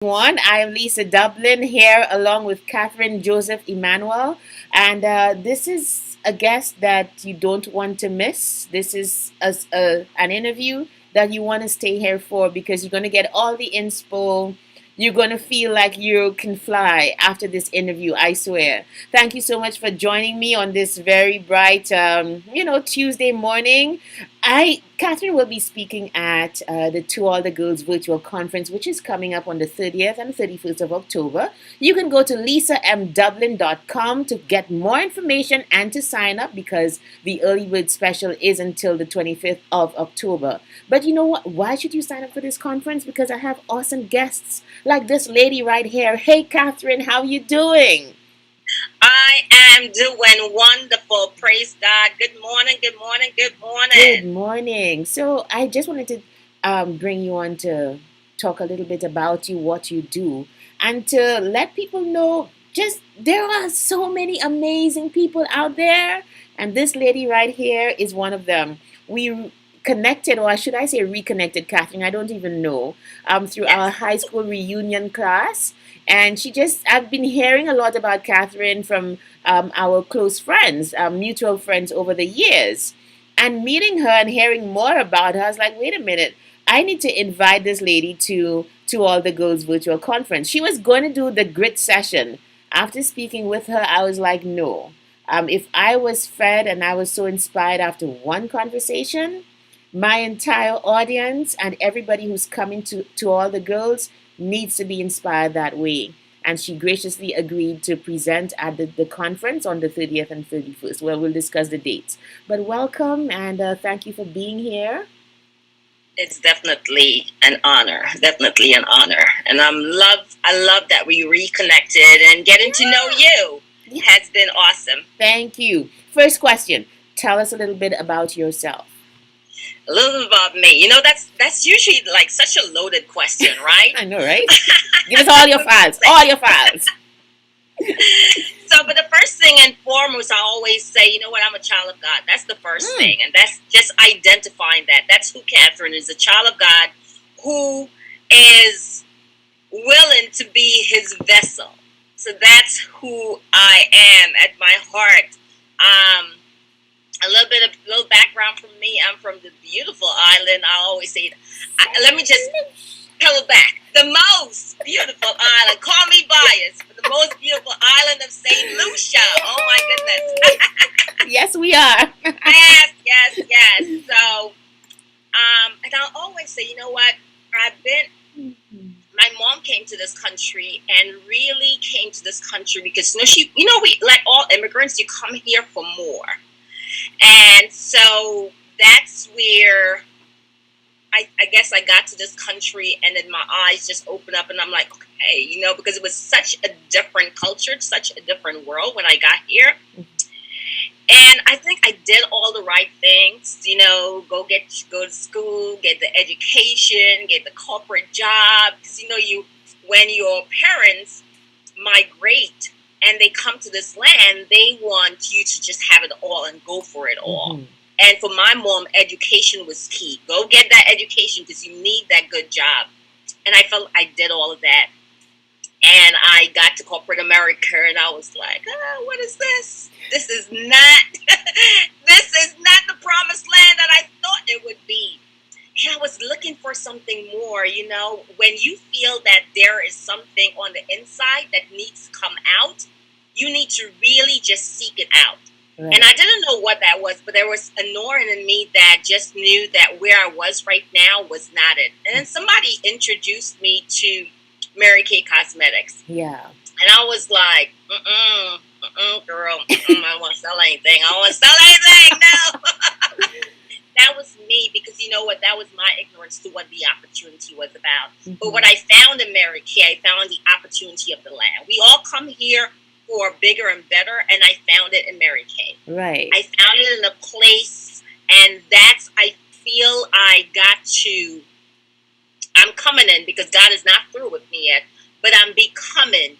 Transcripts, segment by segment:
I'm Lisa Dublin here along with Catherine Joseph-Emmanuel. And this is a guest that you don't want to miss. This is an interview that you want to stay here for because you're going to get all the inspo. You're going to feel like you can fly after this interview, I swear. Thank you so much for joining me on this very bright, Tuesday morning. Catherine will be speaking at the To All the Girls virtual conference, which is coming up on the 30th and 31st of October. You can go to lisamdublin.com to get more information and to sign up because the early bird special is until the 25th of October. But you know what? Why should you sign up for this conference? Because I have awesome guests like this lady right here. Hey, Catherine, how you doing? I am doing wonderful. Praise God. Good morning. Good morning. Good Good morning. morning. So I just wanted to bring you on to talk a little bit about you, what you do, and to let people know just there are so many amazing people out there, and this lady right here is one of them. We connected, or should I say reconnected, Catherine? I don't even know, through our Yes. high school reunion class. And I've been hearing a lot about Catherine from our close friends, mutual friends over the years. And meeting her and hearing more about her, I was like, wait a minute, I need to invite this lady to All the Girls virtual conference. She was going to do the grit session. After speaking with her, I was like, no. If I was fed and I was so inspired after one conversation, my entire audience and everybody who's coming to All the Girls needs to be inspired that way. And she graciously agreed to present at the conference on the 30th and 31st. Well, we'll discuss the dates. But welcome and thank you for being here. It's definitely an honor. Definitely an honor. And I love that we reconnected and getting to know you Yeah. has been awesome. Thank you. First question. Tell us a little bit about yourself. A little about me. That's usually like such a loaded question, right? I know, right? Give us all your files. All your files. So, but the first thing and foremost, I always say, you know what, I'm a child of God. That's the first Mm, thing. And that's just identifying that. That's who Catherine is, a child of God who is willing to be his vessel. So that's who I am at my heart. Um, a little background from me. I'm from the beautiful island. I always say, let me just Go back. The most beautiful island. Call me biased, but the most beautiful island of St. Lucia. Oh my goodness. yes, we are. Yes, yes, yes. So, and I'll always say, you know what? I've been. My mom came to this country and really came to this country because we like all immigrants, you come here for more, and so that's where I guess I got to this country and then my eyes just opened up and I'm like, okay, because it was such a different culture, such a different world when I got here. And I think I did all the right things, go to school, get the education, get the corporate job. Because when your parents migrate and they come to this land, they want you to just have it all and go for it all. Mhm. And for my mom, education was key. Go get that education because you need that good job. And I felt I did all of that. And I got to corporate America and I was like, what is this? This is not this is not the promised land that I thought it would be. And I was looking for something more, when you feel that there is something on the inside that needs to come out, you need to really just seek it out. And Right. I didn't know what that was, but there was a Norn in me that just knew that where I was right now was not it. And then somebody introduced me to Mary Kay Cosmetics. Yeah. And I was like, girl, I don't want to sell anything. I don't want to sell anything, no. That was me because you know what? That was my ignorance to what the opportunity was about. But what Mhm. I found in Mary Kay, I found the opportunity of the land. We all come here for bigger and better, and I found it in Mary Kay. Right. I found it in a place, and I feel I got to, I'm coming in because God is not through with me yet, but I'm becoming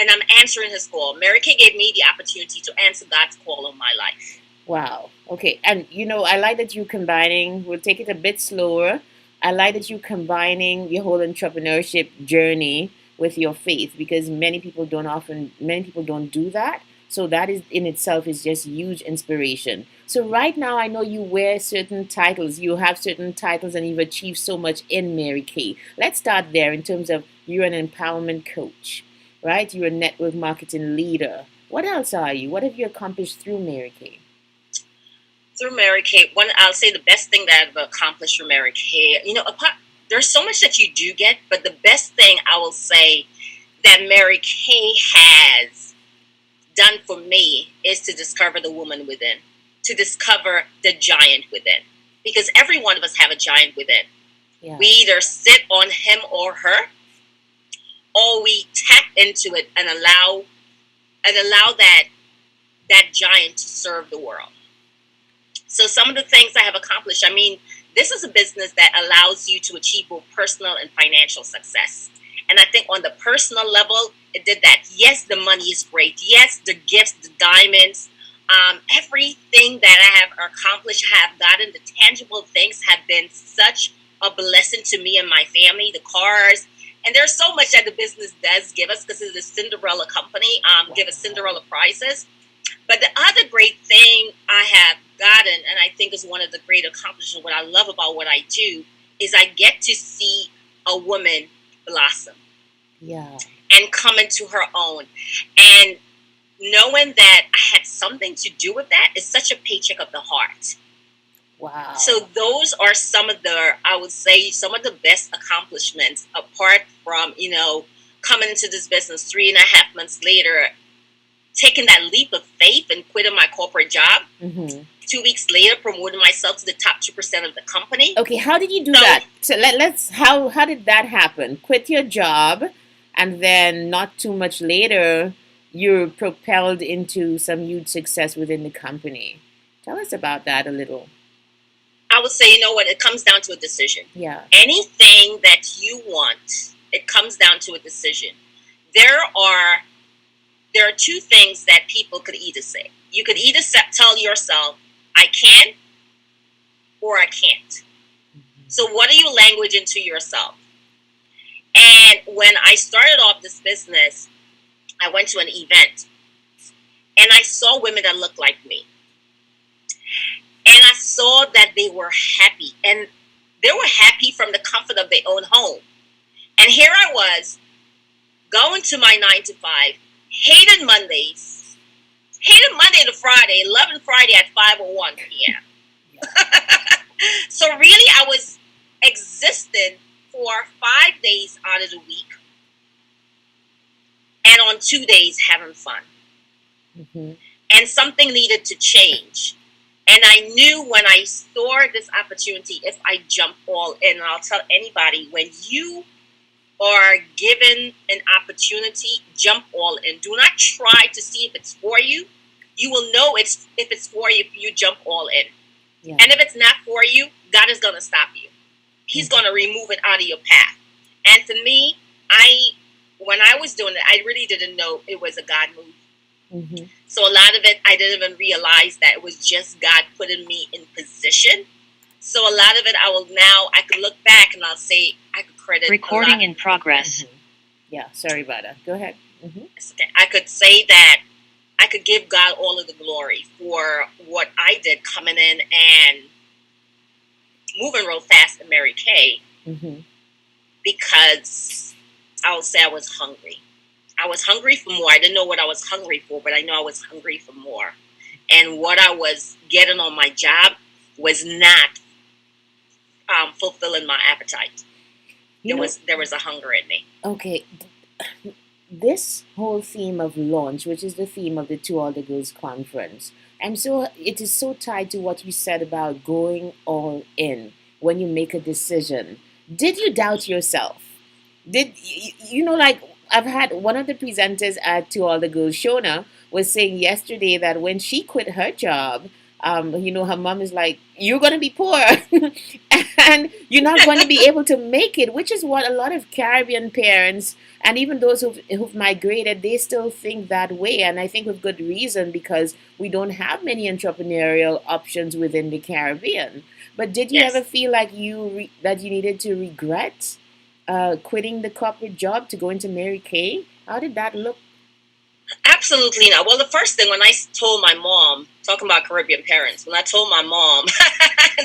and I'm answering his call. Mary Kay gave me the opportunity to answer God's call on my life. Wow. Okay. And I like that you're combining. We'll take it a bit slower. I like that you're combining your whole entrepreneurship journey with your faith, because many people don't do that. So that is in itself is just huge inspiration. So right now I know you wear certain titles, you have certain titles, and you've achieved so much in Mary Kay. Let's start there in terms of you're an empowerment coach, right? You're a network marketing leader. What else are you? What have you accomplished through Mary Kay? Through Mary Kay, one, I'll say the best thing that I've accomplished through Mary Kay, there's so much that you do get, but the best thing I will say that Mary Kay has done for me is to discover the woman within, to discover the giant within. Because every one of us have a giant within. Yeah. We either sit on him or her, or we tap into it and allow that giant to serve the world. So some of the things I have accomplished, this is a business that allows you to achieve both personal and financial success. And I think on the personal level, it did that. Yes, the money is great. Yes, the gifts, the diamonds, everything that I have accomplished, I have gotten, the tangible things have been such a blessing to me and my family, the cars. And there's so much that the business does give us because it's a Cinderella company, give us Cinderella prizes. But the other great thing I have gotten, and I think is one of the great accomplishments, what I love about what I do, is I get to see a woman blossom. Yeah. And come into her own. And knowing that I had something to do with that is such a paycheck of the heart. Wow. So those are some of the best accomplishments, apart from, coming into this business 3.5 months later, taking that leap of faith and quitting my corporate job. Mm-hmm. 2 weeks later, promoting myself to the top 2% of the company. Okay, how did you do that? So how did that happen? Quit your job, and then not too much later, you're propelled into some huge success within the company. Tell us about that a little. I would say, it comes down to a decision. Yeah. Anything that you want, it comes down to a decision. There are two things that people could either say. You could either tell yourself, I can, or I can't. Mm-hmm. So what are you languaging to yourself? And when I started off this business, I went to an event and I saw women that looked like me. And I saw that they were happy, and they were happy from the comfort of their own home. And here I was going to my 9 to 5, hated Monday to Friday, loving Friday at 5:01 p.m. So really, I was existing for 5 days out of the week, and on 2 days having fun. Mm-hmm. And something needed to change. And I knew when I saw this opportunity, if I jump all in, and I'll tell anybody, when you are given an opportunity, jump all in. Do not try to see if it's for you. You will know if it's for you if you jump all in. Yeah. And if it's not for you, God is going to stop you. He's going to remove it out of your path. And for me, when I was doing it, I really didn't know it was a God move. Mm-hmm. So a lot of it, I didn't even realize that it was just God putting me in position. So a lot of it, I could look back and I'll say, I could credit. Recording in progress. Mm-hmm. Yeah, sorry about that. Go ahead. Mm-hmm. Okay. I could say that I could give God all of the glory for what I did coming in and moving real fast in Mary Kay. Mm-hmm. Because I'll say I was hungry. I was hungry for more. I didn't know what I was hungry for, but I know I was hungry for more. And what I was getting on my job was not fulfilling my appetite. There was a hunger in me. Okay. This whole theme of launch, which is the theme of the To All the Girls conference, it is so tied to what you said about going all in when you make a decision. Did you doubt yourself? I've had one of the presenters at To All the Girls, Shona, was saying yesterday that when she quit her job, her mom is like, you're going to be poor and you're not going to be able to make it, which is what a lot of Caribbean parents and even those who've migrated, they still think that way. And I think with good reason, because we don't have many entrepreneurial options within the Caribbean. But did you ever Yes. feel like that you needed to regret quitting the corporate job to go into Mary Kay? How did that look? Absolutely not. Well, the first thing when I told my mom, talking about Caribbean parents, when I told my mom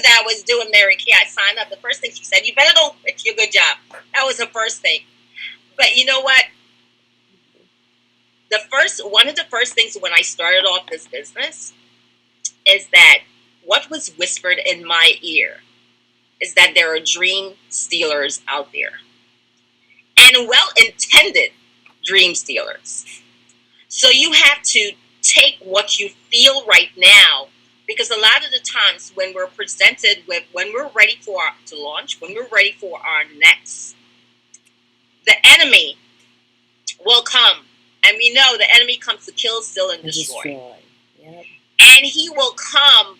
that I was doing Mary Kay, I signed up. The first thing she said, "You better don't quit your good job." That was the first thing. But you know what? One of the first things when I started off this business is that what was whispered in my ear is that there are dream stealers out there, and well-intended dream stealers. So you have to take what you feel right now, because a lot of the times when we're presented with, when we're ready to launch, when we're ready for our next, the enemy will come. And we know the enemy comes to kill, steal, and And destroy. destroy. Yep. And he will come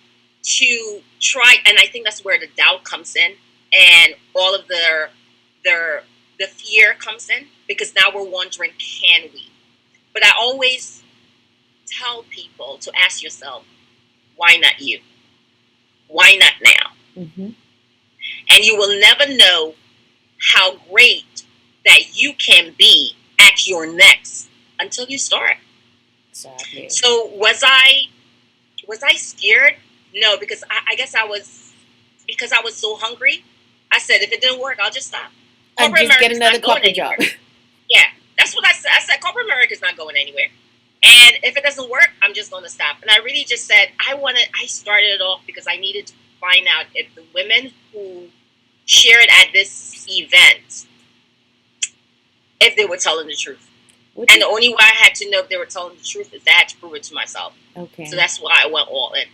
to try, and I think that's where the doubt comes in, and all of their the fear comes in, because now we're wondering, can we? But I always tell people to ask yourself, why not you? Why not now? Mm-hmm. And you will never know how great that you can be at your next until you start. Exactly. So was I scared? No, because I guess I was, because I was so hungry. I said, if it didn't work, I'll just stop. And Corporate just get America's another not going corporate job. anywhere. Yeah, that's what I said. I said corporate America's not going anywhere. And if it doesn't work, I'm just going to stop. And I really just said, I started it off because I needed to find out if the women who shared at this event, if they were telling the truth. And the only way I had to know if they were telling the truth is that I had to prove it to myself. Okay. So that's why I went all in.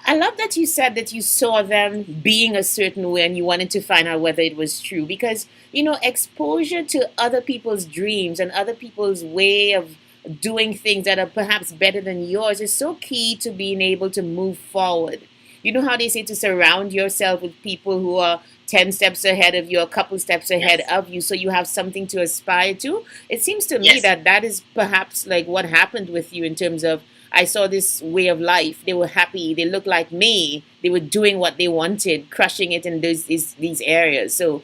I love that you said that you saw them being a certain way and you wanted to find out whether it was true, because exposure to other people's dreams and other people's way of doing things that are perhaps better than yours is so key to being able to move forward. You know how they say to surround yourself with people who are 10 steps ahead of you, a couple steps ahead Yes. of you, so you have something to aspire to. It seems to me Yes. that that is perhaps like what happened with you in terms of I saw this way of life. They were happy. They looked like me. They were doing what they wanted, crushing it in these areas. So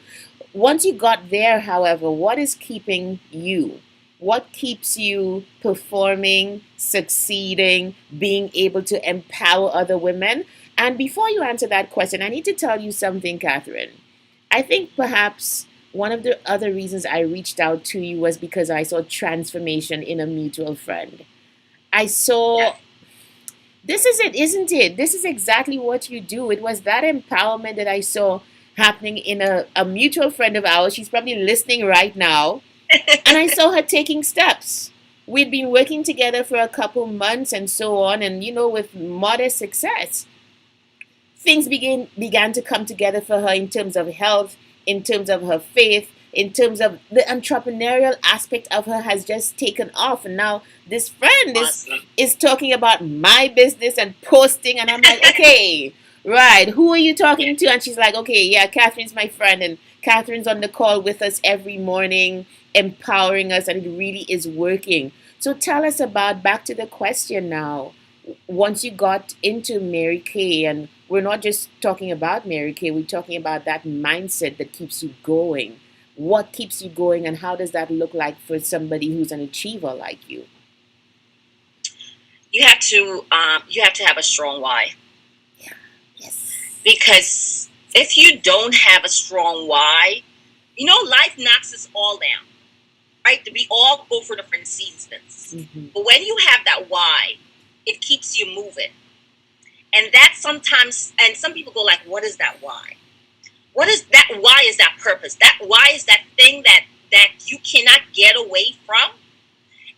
once you got there, however, what is keeping you? What keeps you performing, succeeding, being able to empower other women? And before you answer that question, I need to tell you something, Catherine. I think perhaps one of the other reasons I reached out to you was because I saw transformation in a mutual friend. I Yeah. saw this is it, isn't it? This is exactly what you do. It was that empowerment that I saw happening in a mutual friend of ours. She's probably listening right now. And I saw her taking steps. We'd been working together for a couple months and so on, and with modest success. Things began to come together for her in terms of health, in terms of her faith, in terms of the entrepreneurial aspect of her has just taken off. And now this friend Awesome. is talking about my business and posting, and I'm like, okay, right, who are you talking to? And she's like, okay, yeah, Catherine's my friend, and Catherine's on the call with us every morning, empowering us, and it really is working. So tell us about, back to the question now, once you got into Mary Kay, and we're not just talking about Mary Kay, we're talking about that mindset that keeps you going. What keeps you going, and how does that look like for somebody who's an achiever like you? You have to have a strong why, Yeah. Yes. because if you don't have a strong why, life knocks us all down, right? We all go for different seasons, Mm-hmm. but when you have that why, it keeps you moving. And that sometimes, and some people go like, what is that why? What is that why? Is that purpose? That why is that thing that you cannot get away from?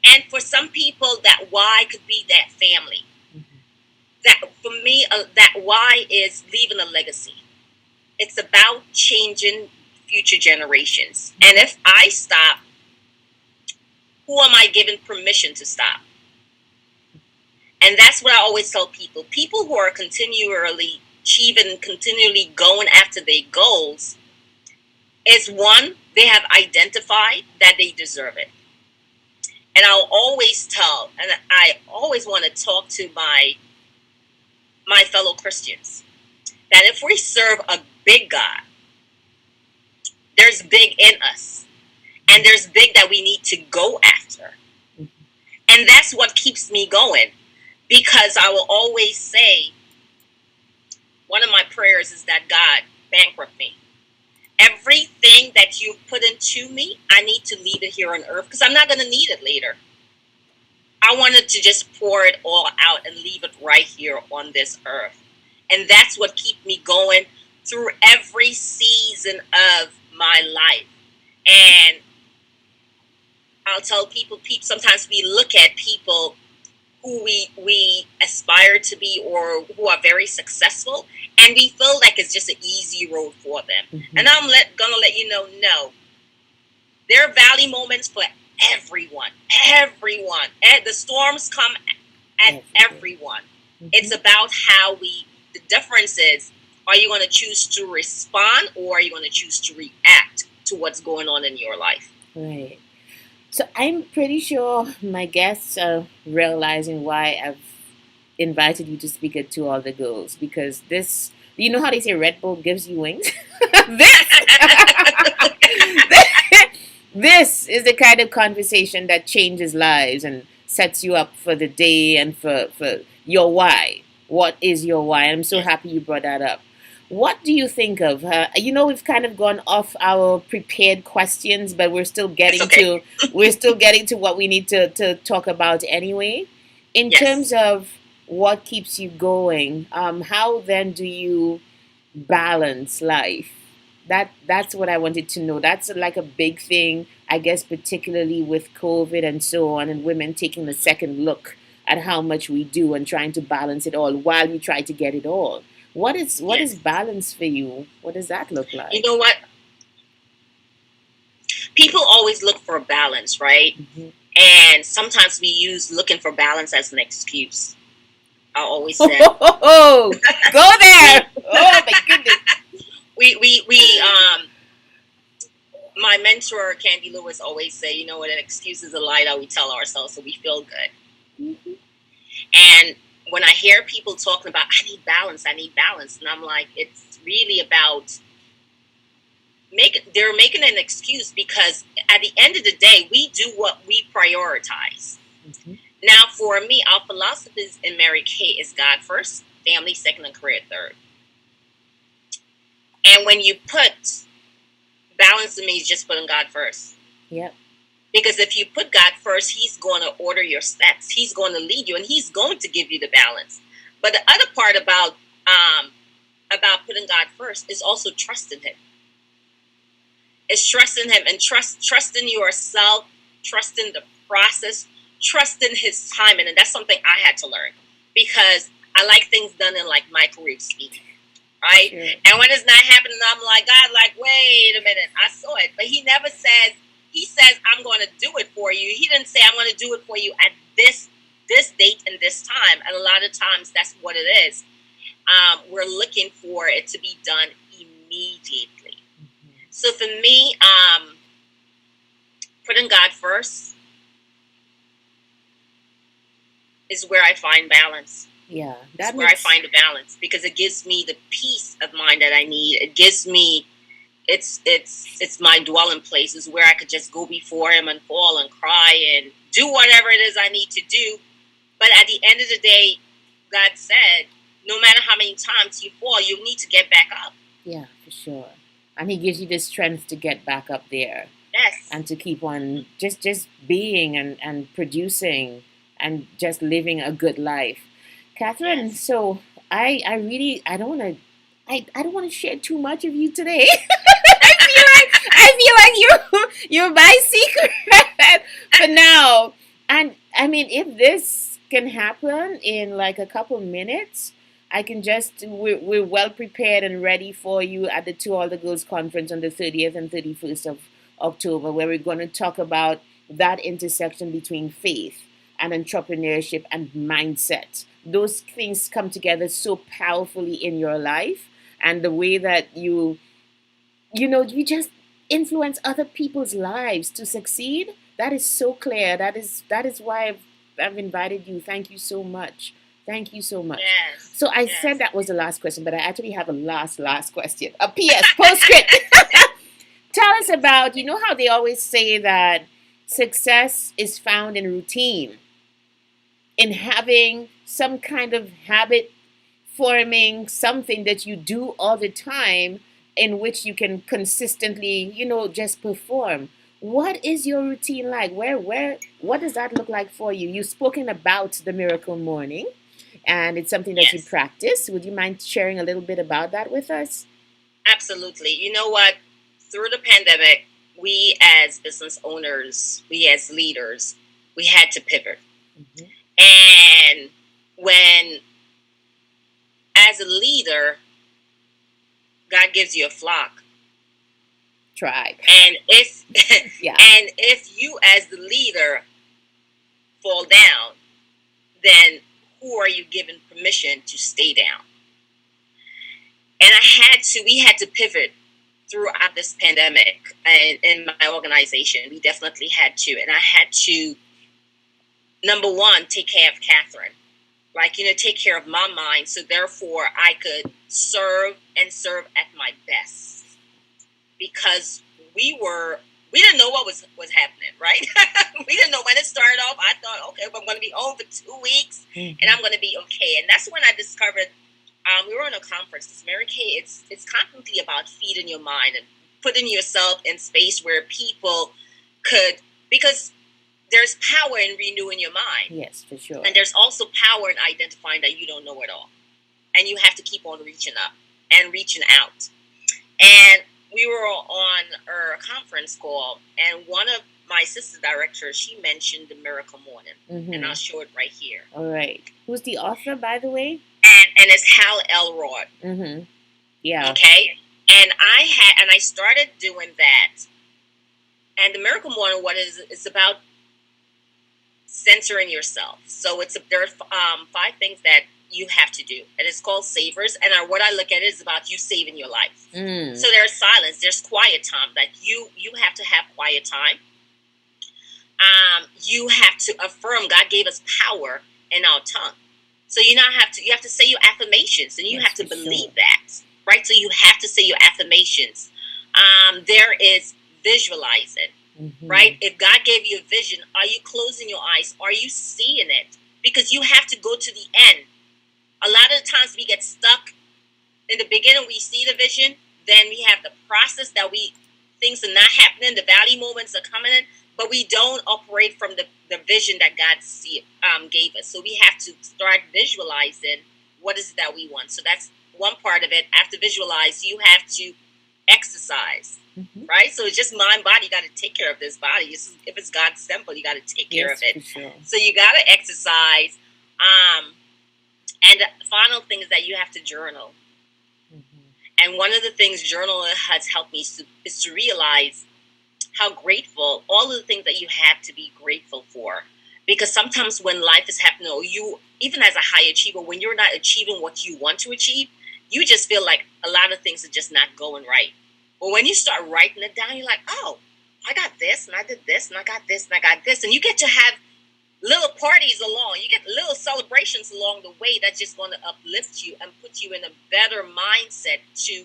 And for some people, that why could be that family. That for me, that why is leaving a legacy. It's about changing future generations. And if I stop, who am I giving permission to stop? And that's what I always tell people. People who are continually achieving, continually going after their goals, is one, they have identified that they deserve it. And I'll always tell, and I always want to talk to my fellow Christians. that if we serve a big God, there's big in us, and there's big that we need to go after. And that's what keeps me going, because I will always say, one of my prayers is that God bankrupt me. Everything that you put into me, I need to leave it here on earth, because I'm not going to need it later. I wanted to just pour it all out and leave it right here on this earth. And that's what keeps me going through every season of my life. And I'll tell people, sometimes we look at people who we aspire to be, or who are very successful, and we feel like it's just an easy road for them. And I'm gonna let you know, no. There are valley moments for everyone. Everyone. The storms come at everyone. It's about how the difference is, are you going to choose to respond, or are you going to choose to react to what's going on in your life? Right. So I'm pretty sure my guests are realizing why I've invited you to speak at To All the Girls, because this, you know how they say Red Bull gives you wings? this, this is the kind of conversation that changes lives and sets you up for the day and for your why. What is your why? I'm so happy you brought that up. What do you think of? We've kind of gone off our prepared questions, but we're still getting to what we need to talk about anyway. In terms of what keeps you going, how then do you balance life? That's what I wanted to know. That's like a big thing, I guess, particularly with COVID and so on, and women taking a second look at how much we do and trying to balance it all while we try to get it all. What is balance for you? What does that look You like? know what? People always look for a balance, right? And sometimes we use looking for balance as an excuse. I always said, go there. Oh my goodness. My mentor Candy Lewis always say, you know what, an excuse is a lie that we tell ourselves so we feel good. And when I hear people talking about, I need balance, and I'm like, it's really about they're making an excuse, because at the end of the day, we do what we prioritize. Now, for me, our philosophies in Mary Kay is God first, family second, and career third. And when you put balance, in me is just putting God first. Yep. Because if you put God first, He's going to order your steps. He's going to lead you, and He's going to give you the balance. But the other part about putting God first is also trusting Him. It's trusting Him and trusting yourself, trusting the process, trusting His timing, and that's something I had to learn, because I like things done in like microwave speed, right? Sure. And when it's not happening, I'm like, God, like, wait a minute, I saw it, but He never says. He says, I'm going to do it for you. He didn't say, I'm going to do it for you at this date and this time. And a lot of times that's what it is. We're looking for it to be done immediately. So for me, putting God first is where I find balance. Yeah. That's where I find a balance, because it gives me the peace of mind that I need. It gives me it's my dwelling place, is where I could just go before Him and fall and cry and do whatever it is I need to do. But at the end of the day, God said, no matter how many times you fall, you need to get back up. Yeah, for sure. And He gives you the strength to get back up there. Yes. And to keep on just being and producing and just living a good life. Catherine, yes. So I don't want to share too much of you today. I feel like you're my secret for now. And I mean, if this can happen in like a couple minutes, we're well prepared and ready for you at the To All the Girls conference on the 30th and 31st of October, where we're going to talk about that intersection between faith and entrepreneurship and mindset. Those things come together so powerfully in your life, and the way that you just influence other people's lives to succeed. That is so clear. That is why I've invited you. Thank you so much Thank you so much. Yes. So I said Yes. that was the last question, but I actually have a last question. A PS, postscript. Tell us about, you know how they always say that success is found in routine, in having some kind of habit forming, something that you do all the time in which you can consistently, just perform. What is your routine like? What does that look like for you? You've spoken about the miracle morning, and it's something that you Yes. practice. Would you mind sharing a little bit about that with us? Absolutely. You know what? Through the pandemic, we as business owners, we as leaders, we had to pivot. Mhm. And when, as a leader, God gives you a flock, Tribe. and if Yeah. and if you as the leader fall down, then who are you given permission to stay down? And we had to pivot throughout this pandemic, and in my organization, we definitely had to. And I had to, number one, take care of Catherine, take care of my mind, so therefore I could serve and serve at my best, because we didn't know what was happening, right? We didn't know when it started off. I thought, okay, well, I'm going to be home for 2 weeks, and I'm going to be okay. And that's when I discovered, we were on a conference. Because Mary Kay, it's constantly about feeding your mind and putting yourself in space where people could, because there's power in renewing your mind. Yes, for sure. And there's also power in identifying that you don't know it all. And you have to keep on reaching up and reaching out. And we were on a conference call, and one of my assistant directors, she mentioned the Miracle Morning. Mhm. And I'll show it right here. All right. Who's the author, by the way? And it's Hal Elrod. Mm-hmm. Yeah. Okay. And I started doing that. And the Miracle Morning, it's about censoring yourself. So there are 5 things that you have to do, and it's called savers. And what I look at it is about you saving your life. So there's silence, there's quiet time. Like you have to have quiet time. You have to affirm. God gave us power in our tongue, so you have to say your affirmations, and you have to believe that, right? So you have to say your affirmations. There is visualizing. Mm-hmm. Right? If God gave you a vision, are you closing your eyes? Are you seeing it? Because you have to go to the end. A lot of the times we get stuck in the beginning. We see the vision, then we have the process that things are not happening. The valley moments are coming in, but we don't operate from the vision that God gave us. So we have to start visualizing what is it that we want. So that's one part of it. After visualize, you have to exercise. Mm-hmm. Right? So it's just mind, body. You got to take care of this body. If it's God's temple, you got to take care of it. Sure. So you got to exercise. And the final thing is that you have to journal. Mm-hmm. And one of the things journaling has helped me is to realize how grateful, all of the things that you have to be grateful for. Because sometimes when life is happening, or you, even as a high achiever, when you're not achieving what you want to achieve, you just feel like a lot of things are just not going right. But when you start writing it down, you're like, oh, I got this, and I did this, and I got this, and I got this. And you get to have little parties along. You get little celebrations along the way that's just going to uplift you and put you in a better mindset to,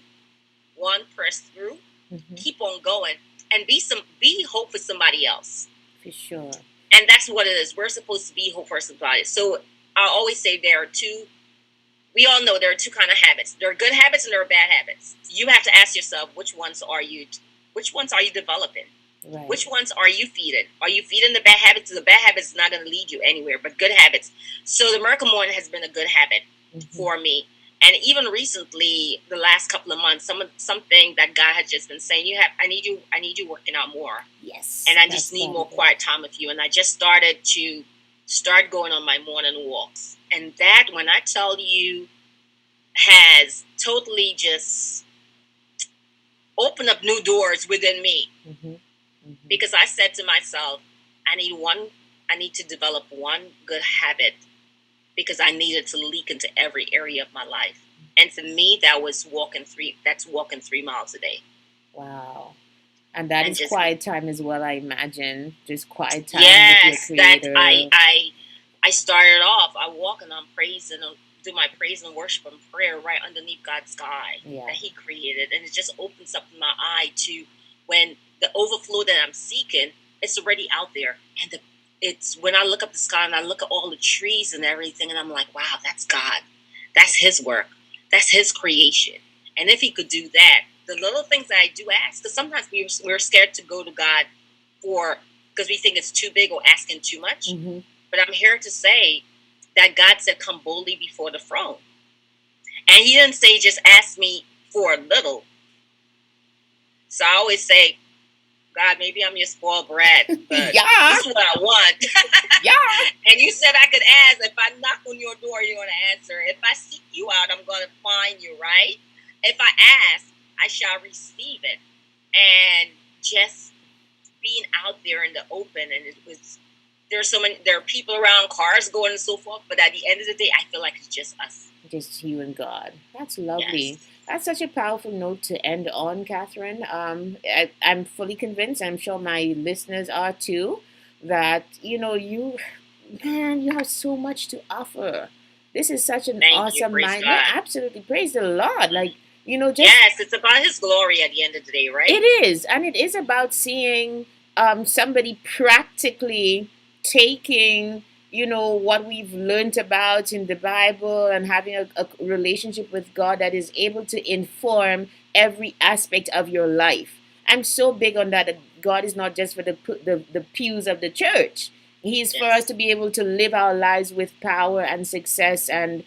one, press through, mm-hmm. keep on going, and be hope for somebody else. For sure. And that's what it is. We're supposed to be hope for somebody. So I always say we all know there are 2 kinds of habits. There are good habits and there are bad habits. You have to ask yourself, which ones are you developing? Right. Which ones are you feeding? Are you feeding the bad habits? The bad habits is not going to lead you anywhere, but good habits. So the Miracle Morning has been a good habit, mm-hmm. for me. And even recently, the last couple of months, something that God has just been saying, I need you working out more. Yes. And I just need more quiet time with you. And I just started going on my morning walks. And that, when I tell you, has totally just opened up new doors within me. Mm-hmm. Mm-hmm. Because I said to myself, I need to develop one good habit, because I needed to leak into every area of my life. And for me, that's walking 3 miles a day. Wow. And that is quiet time as well, I imagine. Just quiet time yes, with your creator. That I started off, I walk and I'm praising, do my praise and worship and prayer right underneath God's sky that He created, and it just opens up my eye to when the overflow that I'm seeking, it's already out there, and it's when I look up the sky and I look at all the trees and everything, and I'm like, wow, that's God, that's His work, that's His creation, and if He could do that, the little things that I do ask, because sometimes we're scared to go to God because we think it's too big or asking too much. Mm-hmm. But I'm here to say that God said, come boldly before the throne. And He didn't say, just ask me for a little. So I always say, God, maybe I'm your spoiled brat, but this is what I want. And you said I could ask. If I knock on your door, you're going to answer. If I seek you out, I'm going to find you, right? If I ask, I shall receive it. And just being out there in the open, and there are people around, cars going and so forth, but at the end of the day, I feel like it's just us. Just you and God. That's lovely. Yes. That's such a powerful note to end on, Catherine. I'm fully convinced, I'm sure my listeners are too, that, you have so much to offer. This is such an awesome mind. No, absolutely. Praise the Lord. Like, yes, it's about His glory at the end of the day, right? It is. And it is about seeing somebody practically taking, what we've learned about in the Bible and having a relationship with God that is able to inform every aspect of your life. I'm so big on that God is not just for the pews of the church. He's for us to be able to live our lives with power and success and,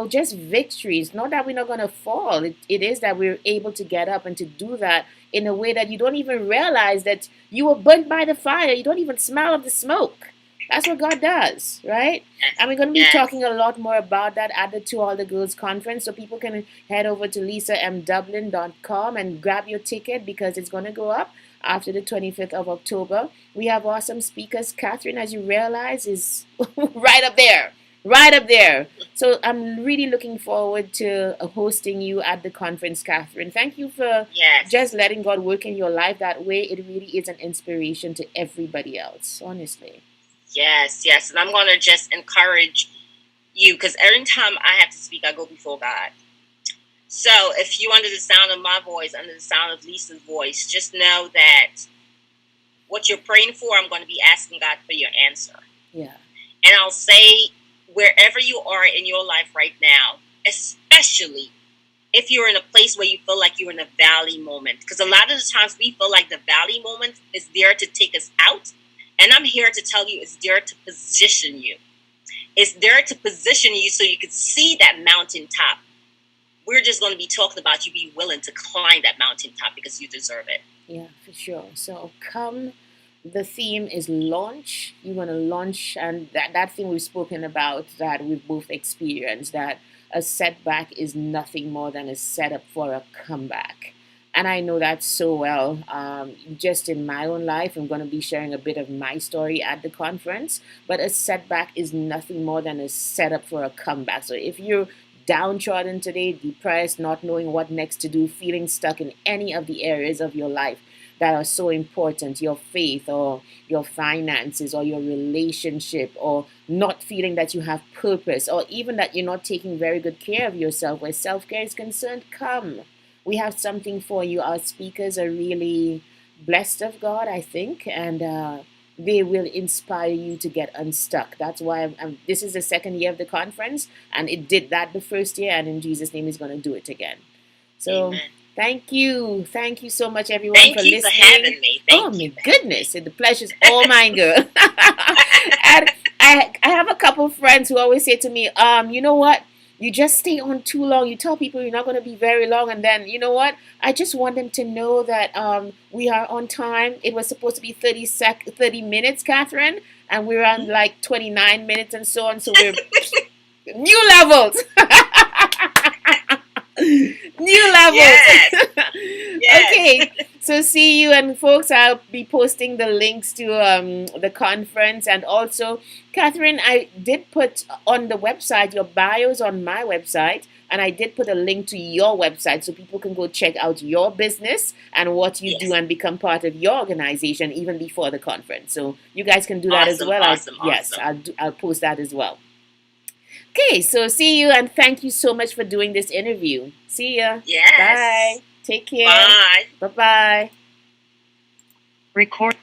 just victories. Not that we're not going to fall. It is that we're able to get up and to do that in a way that you don't even realize that you were burnt by the fire. You don't even smell of the smoke. That's what God does, right? And we're going to be talking a lot more about that at the To All the Girls conference. So people can head over to lisamdublin.com and grab your ticket because it's going to go up after the 25th of October. We have awesome speakers. Catherine, as you realize, is right up there. Right up there. So I'm really looking forward to hosting you at the conference, Catherine. Thank you for just letting God work in your life that way. It really is an inspiration to everybody else, honestly. Yes. And I'm going to just encourage you because every time I have to speak, I go before God. So if you under the sound of my voice, under the sound of Lisa's voice, just know that what you're praying for, I'm going to be asking God for your answer. Yeah. And I'll say, wherever you are in your life right now, especially if you're in a place where you feel like you're in a valley moment, because a lot of the times we feel like the valley moment is there to take us out. And I'm here to tell you it's there to position you. It's there to position you so you can see that mountaintop. We're just going to be talking about you be willing to climb that mountaintop because you deserve it. Yeah, for sure. So come. The theme is launch. You're going to launch, and that thing we've spoken about, that we've both experienced, that a setback is nothing more than a setup for a comeback. And I know that so well. Just in my own life, I'm going to be sharing a bit of my story at the conference, but a setback is nothing more than a setup for a comeback. So if you're downtrodden today, depressed, not knowing what next to do, feeling stuck in any of the areas of your life that are so important, your faith or your finances or your relationship, or not feeling that you have purpose, or even that you're not taking very good care of yourself where self-care is concerned, come. We have something for you. Our speakers are really blessed of God, I think, and they will inspire you to get unstuck. That's why this is the second year of the conference, and it did that the first year, and in Jesus' name, He's going to do it again. So, Amen. Thank you so much, everyone, for listening. Thank you for having me. Thank you. My goodness, the pleasure's all mine, girl. And I have a couple of friends who always say to me, you know what? You just stay on too long. You tell people you're not going to be very long. And then, you know what? I just want them to know that we are on time. It was supposed to be 30 minutes, Catherine. And we're on like 29 minutes and so on. So we're new levels. New levels. Yes. Okay. So see you, and folks, I'll be posting the links to the conference, and also, Catherine, I did put on the website your bios on my website, And I did put a link to your website so people can go check out your business and what you do and become part of your organization even before the conference. So you guys can do that as well. Yes, I'll post that as well. Okay, so see you and thank you so much for doing this interview. See ya. Yes. Bye. Take care. Bye. Bye-bye. Record.